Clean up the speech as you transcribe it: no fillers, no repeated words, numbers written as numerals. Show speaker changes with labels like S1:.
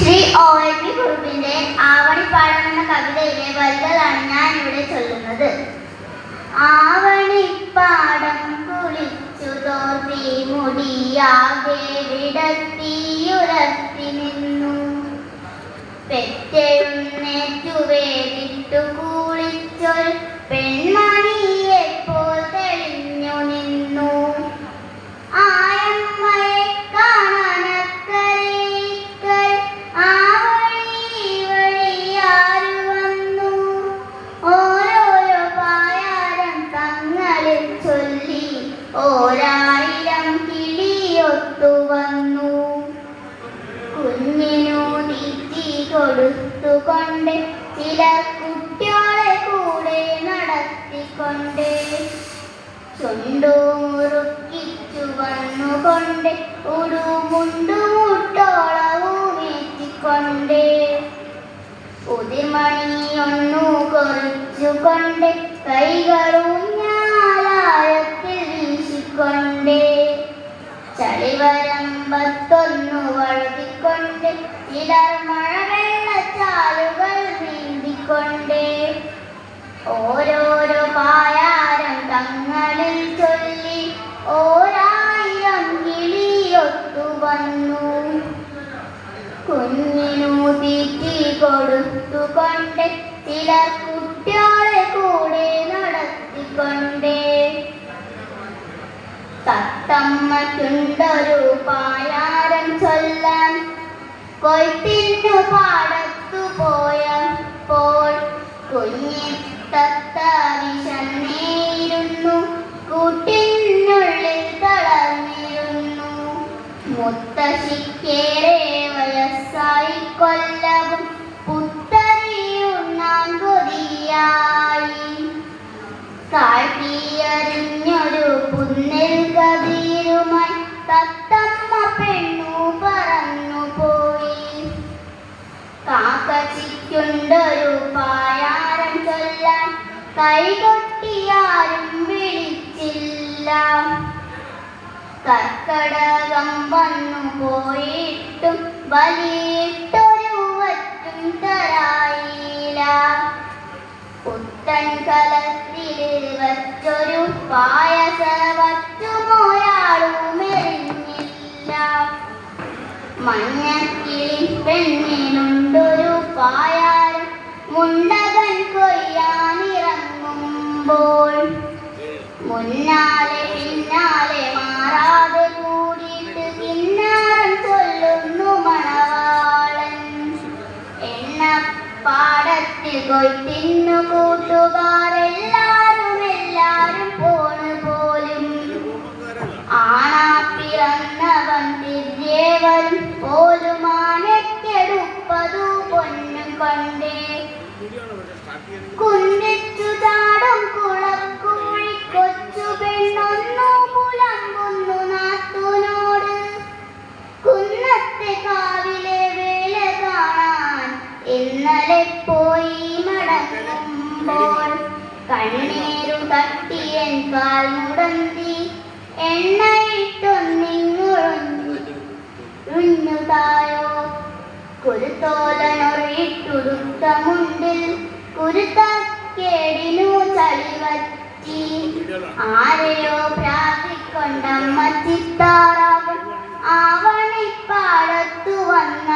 S1: Shri ONV കുറുപ്പിന്റെ ആവണിപ്പാടം എന്ന കവിതയിലെ വരികളാണ് ഞാൻ ഇവിടെ ചൊല്ലുന്നത്. ആവണിപ്പാടം കുളിച്ചു തോർത്തി മുടിയാകെ വിടർത്തിയുലർത്തി നിന്നു, പെറ്റെഴുന്നേറ്റു വേദിട്ടു കുളിച്ചൊരു പെൺമണിയെ പോൽ തെളിഞ്ഞു നിന്നു. ആയമ്മയെ കാണാനക്കരയിക്കൽ ആ വഴി വഴിയാരു വന്നു, ഓരോരോ പായാരം തങ്ങളിൽ ചൊല്ലി ഓരായിരം കിളിയൊത്തു വന്നു. കുഞ്ഞിനു തീറ്റി കൊടുത്തുകൊണ്ട് ചിലർ കുട്ടികളെ കൂടെ നടത്തിക്കൊണ്ട്, ചുണ്ടു മുറുക്കിച്ചു വന്നുകൊണ്ട് ഉടുമുണ്ടുമുട്ടോളവുമേറ്റിക്കൊണ്ട്, ഉതിർമണിയൊന്നു കുറിച്ചുകൊണ്ട് കൈകളൂഞ്ഞാലായത്തിൽ വീശിക്കൊണ്ട്, ചളിവരമ്പത്തൊന്നു വഴുതിക്കൊണ്ട് ചിലർ മഴവെള്ളച്ചാലുകൾ നീന്തിക്കൊണ്ട്, ഓരോരോ പായാരം തങ്ങളിൽ ചൊല്ലി ഓരായിരം കിളിയൊത്തു വന്നു. കുഞ്ഞിനു തീറ്റി കൊടുത്തുകൊണ്ട് ചിലർ കുട്ടികളെ കൂടെ നടത്തിക്കൊണ്ട്, തത്തമ്മയ്ക്കുണ്ടൊരു പായാരം ചൊല്ലാൻ കൊയ്ത്തിനു പാടത്തു പോയപ്പോൾ, കുഞ്ഞി തത്ത വിശന്നേയിരുന്നു കൂട്ടിനുള്ളിൽ തളർന്നിരുന്നു. മുത്തശ്ശിക്കേറെ വയസ്സായി കൊല്ലവും പുത്തരിയുണ്ണാൻ കൊതിയായി, താഴ്ത്തിയറിഞ്ഞൊരു പുന്നിൽ കതിരുമായി തത്തമ്മ പെണ്ണു പറന്നുപോയി. കാക്കച്ചിക്കുണ്ടൊരു പായാരം ചൊല്ലാൻ കൈകൊട്ടിയാരും വിളിച്ചില്ല, കർക്കടകം വന്നു പോയിട്ടും വലിയിട്ടൊരു വറ്റും തരായില്ല. പുത്തൻ കലത്തിൽ വച്ചൊരു പായസവറ്റുമോയാളുമെറിഞ്ഞില്ല. മഞ്ഞക്കിളി പെണ്ണിനുണ്ടൊരു പായാരം മുണ്ടകൻ കൊയ്യാനിറങ്ങുമ്പോൾ, മുന്നാലെ പിന്നാലെ മാറാതെ കൂടിയിട്ട് കിന്നാരം ചൊല്ലുന്നു മണവാളൻ. എണ്ണപ്പാടത്തിൽ കൊയ്ത്തിന്നു കൂട്ടുകാരെല്ലാരും പോണു പോലും, ആണാ പിറന്നവൻ തിരിയേവരും പോലും ആനക്കെടുപ്പതു പൊന്നും കൊണ്ടേ. കുന്നിച്ചു ചാടും കുളക്കുഴി കൊച്ചു പെണ്ണൊന്നു പുലമ്പുന്നു നാത്തൂനോട്, കുന്നത്തെ കാവിലെ വേല കാണാൻ ഇന്നലെ പോയി മടങ്ങുമ്പോൾ, കണ്ണീരു തട്ടിയൻ കാൽ മുടന്തി എണ്ണയിട്ടൊന്നിങ്ങുഴഞ്ഞു തായോ. കുരുത്തോലനൊറിയിട്ടുടുത്ത മുണ്ടിൽ കുരുത്തക്കേടിനു ചളിവറ്റി, ആരെയോ പ്രാർത്ഥിക്കൊണ്ടമ്മ ചിത്താറാവും ആവണിപ്പാടത്തു വന്ന